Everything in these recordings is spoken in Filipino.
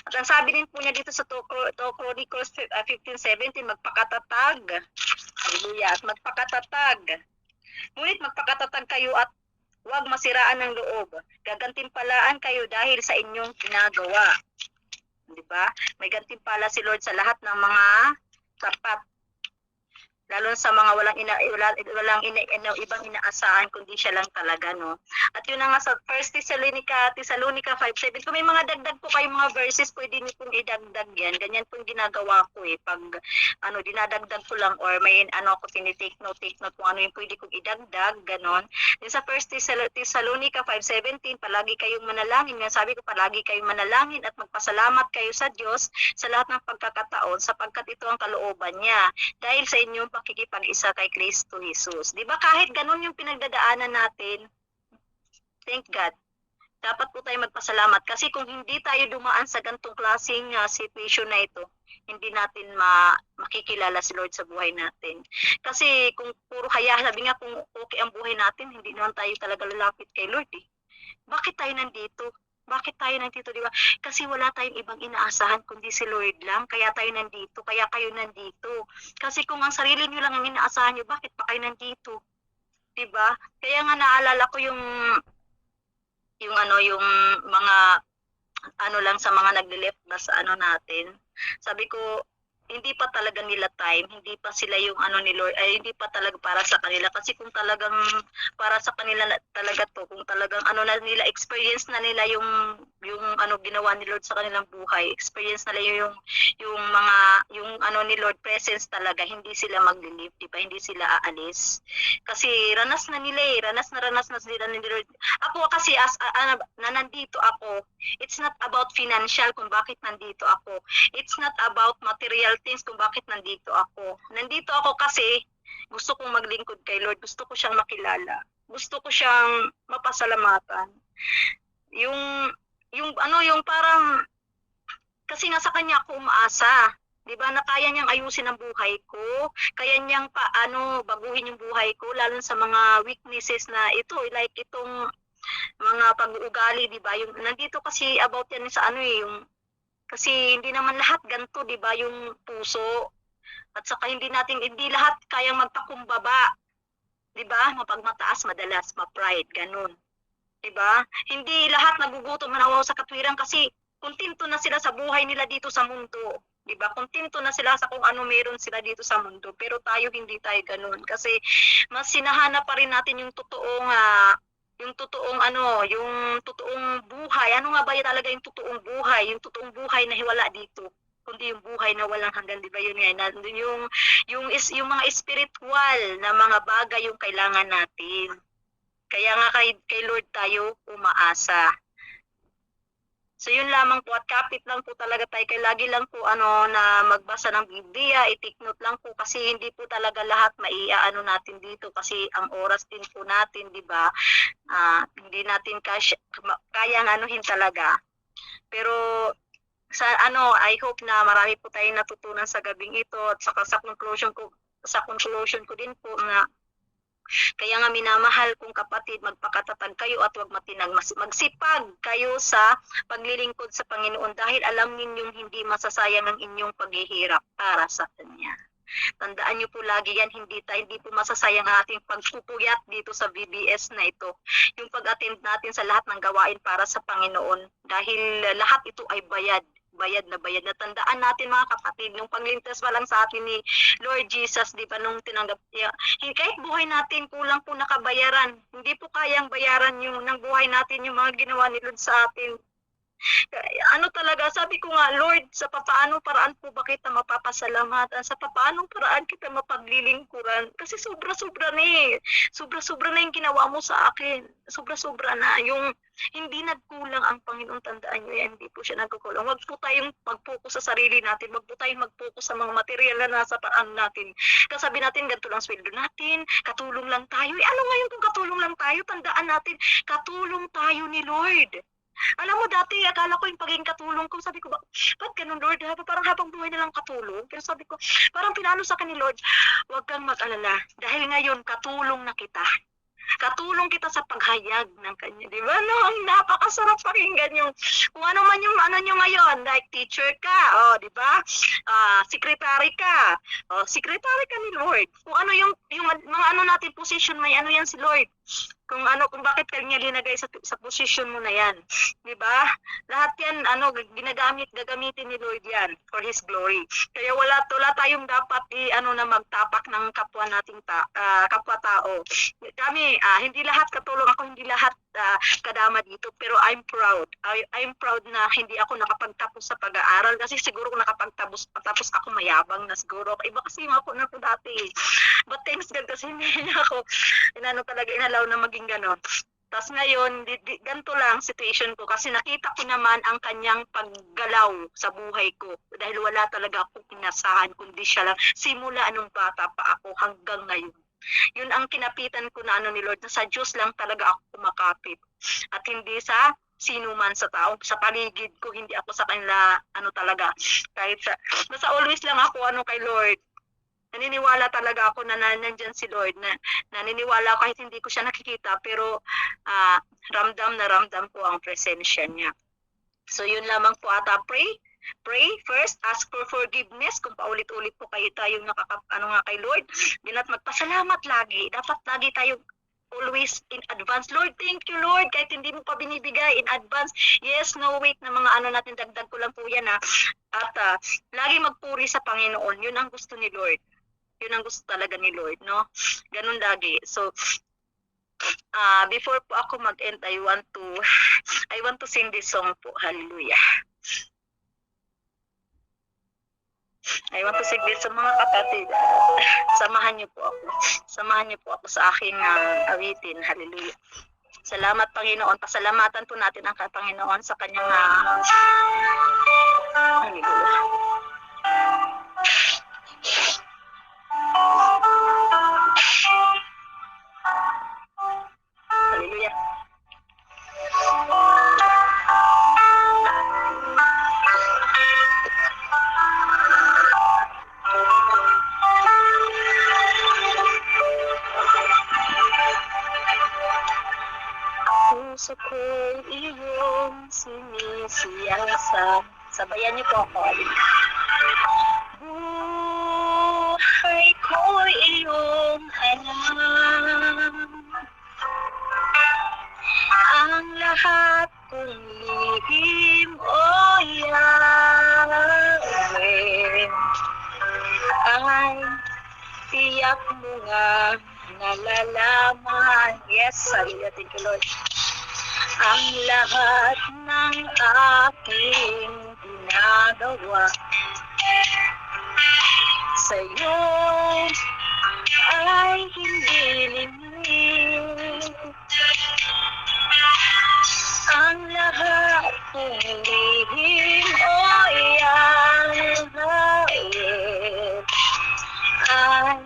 At ang sabi din po niya dito sa 2 Chronicles 15:17, magpakatatag. Hallelujah. At magpakatatag. Ngunit magpakatatag kayo at huwag masiraan ng loob. Gagantimpalaan kayo dahil sa inyong ginagawa. Di ba? May gantimpala si Lord sa lahat ng mga tapat. Lalo sa mga walang ibang inaasahan kundi siya lang talaga, no? At yun na nga sa 1 Thessalonica 5:7, kung may mga dagdag po kayong mga verses, pwede niyo pong idagdag yan. Ganyan pong ginagawa ko pag dinadagdag ko lang or may ako tinitake note kung ano yung pwede kong idagdag, ganon. Then sa 1 Thessalonica 5:17, palagi kayong manalangin. Nga sabi ko, palagi kayong manalangin at magpasalamat kayo sa Diyos sa lahat ng pagkakataon sapagkat ito ang kalooban niya dahil sa inyong pakikipag-isa kay Kristo Jesus. Di ba kahit ganun yung pinagdadaanan natin, thank God, dapat po tayo magpasalamat. Kasi kung hindi tayo dumaan sa ganitong klaseng situation na ito, hindi natin makikilala si Lord sa buhay natin. Kasi kung puro sabi nga kung okay ang buhay natin, hindi naman tayo talaga lalapit kay Lord eh. Bakit tayo nandito? Bakit tayo nandito, di ba? Kasi wala tayong ibang inaasahan kundi si Lord lang. Kaya tayo nandito, kaya kayo nandito. Kasi kung ang sarili niyo lang ang inaasahan niyo, bakit pa kayo nandito? Di ba? Kaya nga naalala ko yung mga lang sa mga nagle-left na sa natin. Sabi ko, hindi pa talaga nila time, hindi pa sila yung ni Lord, ay hindi pa talaga para sa kanila. Kasi kung talagang para sa kanila talaga to, kung talagang na nila, experience na nila yung ginawa ni Lord sa kanilang buhay, experience na nila yung ni Lord presence talaga, hindi sila mag-leave, di ba? Hindi sila aalis. Kasi ranas na nila ranas na sila ni Lord. Ako kasi na nandito ako, it's not about financial kung bakit nandito ako. It's not about material things kung bakit nandito ako. Nandito ako kasi gusto kong maglingkod kay Lord. Gusto ko siyang makilala. Gusto ko siyang mapasalamatan. Yung parang, kasi nga sa kanya ako umaasa. 'Di ba, na kaya niyang ayusin ang buhay ko, kaya niyang baguhin yung buhay ko, lalo sa mga weaknesses na ito, like itong mga pag-uugali, 'di ba? Yung nandito kasi about yan sa yung kasi hindi naman lahat ganito, 'di ba, yung puso. At saka hindi lahat kayang magpakumbaba, 'di ba? Mapagmataas madalas, ma-pride, ganun. 'Di ba? Hindi lahat nagugutom manawaw sa katwiran kasi kontento na sila sa buhay nila dito sa mundo. 'Di ba? Kontento na sila sa kung ano meron sila dito sa mundo. Pero tayo hindi tayo ganoon kasi mas sinahanap pa rin natin yung totoong yung totoong buhay. Ano nga ba talaga yung totoong buhay? Yung totoong buhay na hiwala dito, kundi yung buhay na walang hanggan, di ba? Yun nga, yung mga spiritual na mga bagay yung kailangan natin. Kaya nga kay Lord tayo umaasa. So yun lamang po, at kapit lang po talaga tayo, kaya lagi lang po na magbasa ng Biblia, i-take note lang po kasi hindi po talaga lahat natin dito kasi ang oras din po natin, di ba? Hindi natin kayang anuhin talaga. Pero I hope na marami po tayong natutunan sa gabing ito at saka sa conclusion ko din po na kaya nga minamahal kong kapatid, magpakatatag kayo at huwag matinag. Magsipag kayo sa paglilingkod sa Panginoon dahil alam ninyong hindi masasayang ang inyong paghihirap para sa Kanya. Tandaan niyo po lagi yan, hindi po masasayang ang ating pagpupuyat dito sa BBS na ito. Yung pag-attend natin sa lahat ng gawain para sa Panginoon dahil lahat ito ay bayad na tandaan natin mga kapatid, nung paglintas pa lang sa atin ni Lord Jesus, di ba, nung tinanggap niya, kahit buhay natin kulang po nakabayaran, hindi po kayang bayaran yung ng buhay natin yung mga ginawa ni Lord sa atin. Talaga, sabi ko nga, Lord, sa papaanong paraan po ba kita mapapasalamatan? Sa papaanong paraan kita mapaglilingkuran? Kasi sobra-sobra na Sobra-sobra na yung ginawa mo sa akin. Sobra-sobra na. Yung hindi nagkulang ang Panginoon, tandaan nyo yan, hindi po siya nagkukulang. Huwag po tayong mag-focus sa sarili natin. Huwag po tayong mag-focus sa mga material na nasa paan natin. Kasabi natin, ganito lang sweldo natin, katulong lang tayo. Ano ngayon kung katulong lang tayo? Tandaan natin, katulong tayo ni Lord. Alam mo, dati, akala ko yung pagiging katulong ko, sabi ko, ba't ganun, Lord? Parang habang buhay na lang katulong. Pero sabi ko, parang pinalo sa akin ni Lord, huwag kang mag-alala. Dahil ngayon, katulong na kita. Katulong kita sa paghayag ng kanya, di ba? No, ang napakasarap pakinggan yung kung ano man yung ano nyo ngayon, like teacher ka, oh, di ba? Secretary ka, oh, secretary ka ni Lord. Kung ano yung mga ano natin position, may ano yan si Lord. Kung ano, kung bakit kanya linagay sa position mo na yan, di ba? Lahat yan, ano, gagamitin ni Lord yan for His glory. Kaya wala tayong dapat ano na magtapak ng kapwa nating kapwa-tao. Kami, hindi lahat katulong ako, hindi lahat kadama dito, pero I'm proud. I'm proud na hindi ako nakapagtapos sa pag-aaral kasi siguro kung nakapagtapos ako mayabang na siguro. Iba kasi ako na ko dati. But thanks God kasi hindi niya ako inalaw na maging ganon. Tapos ngayon, ganito lang situation ko kasi nakita ko naman ang kanyang paggalaw sa buhay ko dahil wala talaga akong inasahan kundi siya lang simula anong bata pa ako hanggang ngayon. Yun ang kinapitan ko na ano ni Lord, na sa Diyos lang talaga ako kumakapit at hindi sa sino man sa tao, sa paligid ko, hindi ako sa kanila, ano talaga, kahit basta always lang ako, ano kay Lord, naniniwala talaga ako na nandyan si Lord, na naniniwala ako kahit hindi ko siya nakikita, pero ramdam na ramdam ko ang presensya niya. So yun lamang po ata, pray first, ask for forgiveness kung paulit-ulit po kayo tayong kay Lord, din at magpasalamat lagi, dapat lagi tayong always in advance. Lord, thank you Lord, kahit hindi mo pa binibigay in advance, yes, no wait na mga ano natin, dagdag ko lang po yan at lagi magpuri sa Panginoon, yun ang gusto ni Lord. Yun ang gusto talaga ni Lord, no? Ganun lagi. So, before po ako mag-end, I want to sing this song po. Hallelujah. I want to sing this sa mga kapatid. Samahan niyo po ako. Samahan niyo po ako sa aking awitin. Hallelujah. Salamat Panginoon. Pasalamatan po natin ang Panginoon sa kanyang hallelujah. Hallelujah. Puso ko'y iyong sinisiyasan. Sabayan niyo po ako. Buhay ko'y iyong alam. Ang lahat kong lihim o yamin ay tiyak mo nga nalalaman. Yes, hallelujah, thank you Lord. Ang lahat ng aking ginagawa sa'yo ay hindi limit. Ang lahat ng lihim o yamin ay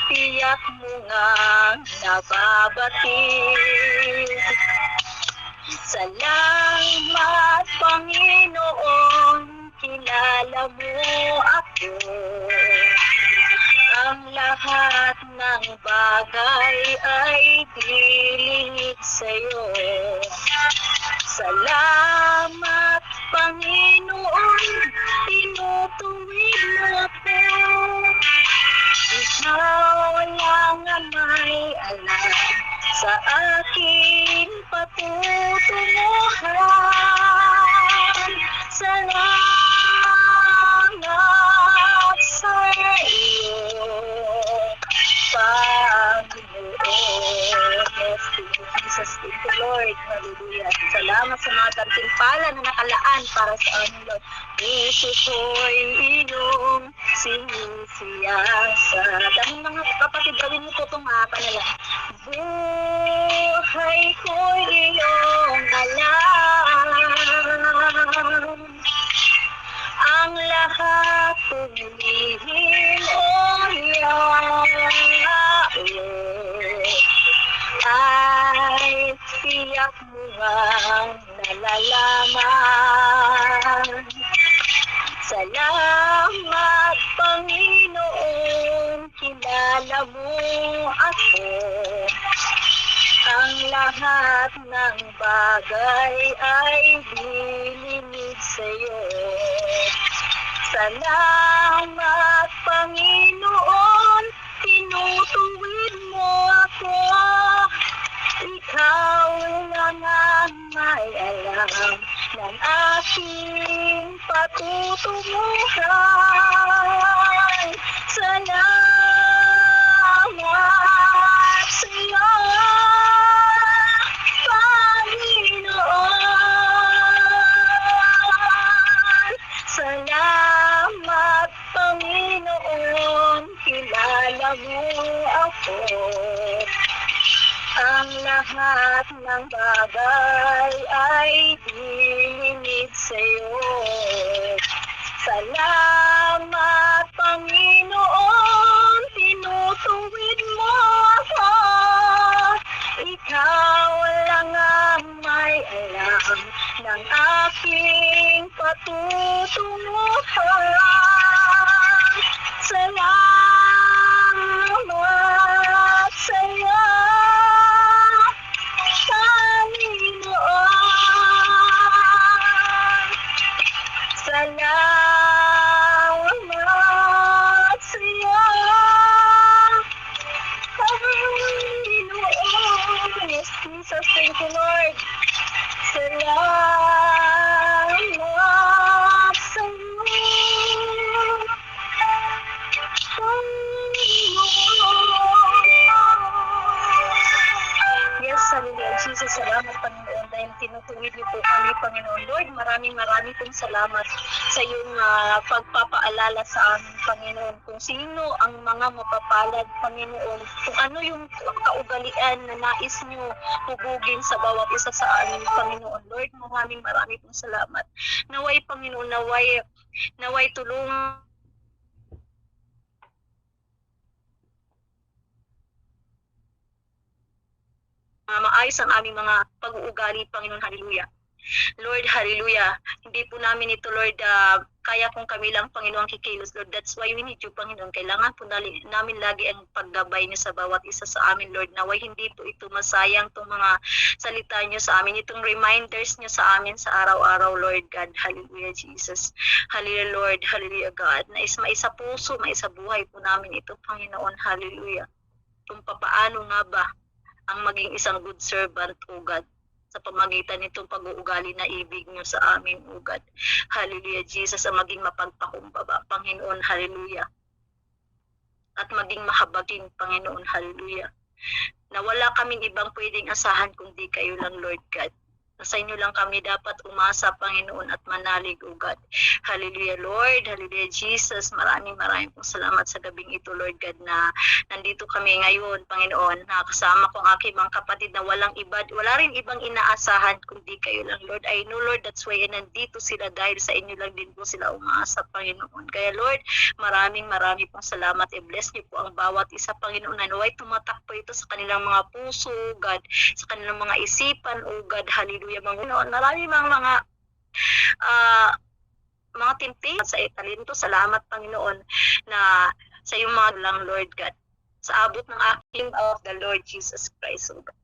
tiyak mo nga nababatid. Salamat Panginoon, kilala mo ako. Ang lahat ng bagay ay dilig sa'yo. Salamat Panginoon, tinutuwid mo ako. Ikaw lang ang may alam sa aking patutunguhan. Salamat sa iyo, Panginoon. Yes, thank you, Jesus. Thank you, Lord. Hallelujah. Salamat sa mga gantimpala na nakalaan para sa amin, Lord. Puso ko'y iyong sinisiyasat. Ang mga kapatid, gawin mo po itong panala. Buhay ko'y iyong alam. Ang lahat kong lihim o yamin ay tiyak mo ang nalalaman. Salamat Panginoon, kilala mo ako. lahat ng bagay ay dilingid sa'yo. Salamat, Panginoon, tinutuwid mo ako. Ikaw lang ang may alam ng aking patutunguhan. Salamat sa'yo, Panginoon. Salamat, Panginoon, kilala mo ako. Ang lahat ng bagay ay dilingid sa'yo. Salamat, Panginoon, tinutuwid mo ako. Ikaw lang ang may alam ng aking patutunguhan. Salamat sa'yo, Panginoon. Salamat sa'yo, Panginoon. Yes, Jesus, thank you, Lord. Salamat sa'yo, Yes, hallelujah. Jesus, salamat, Panginoon, dahil tinutuwid niyo po kami, Panginoon. Lord, maraming pong salamat sa iyong pagpapaalala sa amin, Panginoon. Kung sino ang mga mapapalad, Panginoon. Kung ano yung kaugalian na nais niyo hubugin sa bawat isa sa amin, Panginoon. Lord, maraming pong salamat. Naway, Panginoon, naway tulong maayos ang aming mga pag-uugali, Panginoon, hallelujah. Lord, hallelujah. Hindi po namin ito, Lord, kaya kung kami lang, Panginoon, kikilos, Lord. That's why we need you, Panginoon. Kailangan po namin lagi ang paggabay niyo sa bawat isa sa amin, Lord. Naway hindi po ito masayang itong mga salita niyo sa amin, itong reminders niyo sa amin sa araw-araw, Lord God. Hallelujah, Jesus. Hallelujah, Lord. Hallelujah, God. Na maisa puso, maisa buhay po namin ito, Panginoon. Hallelujah. Kung papaano nga ba ang maging isang good servant, O God, sa pamagitan nitong pag-uugali na ibig niyo sa amin, O God. Hallelujah, Jesus, ang maging mapagpakumbaba, Panginoon, hallelujah. At maging mahabagin, Panginoon, hallelujah. Na wala kaming ibang pwedeng asahan kundi kayo lang, Lord God. Sa inyo lang kami dapat umasa, Panginoon, at manalig, O God. Hallelujah, Lord. Hallelujah, Jesus. Maraming pong salamat sa gabing ito, Lord God, na nandito kami ngayon, Panginoon. Nakasama ko ang aking mga kapatid na wala rin ibang inaasahan kundi kayo lang, Lord. I know, Lord, that's why nandito sila dahil sa inyo lang din po sila umasa, Panginoon. Kaya, Lord, maraming pong salamat. I-bless niyo po ang bawat isa, Panginoon, na naway tumatak po ito sa kanilang mga puso, God, sa kanilang mga isipan, O God. Hallelujah. Panginoon, marami mga temptation sa talento. Salamat, Panginoon, na sa iyong mga lang, Lord God, sa abot ng aking of the Lord Jesus Christ, O God.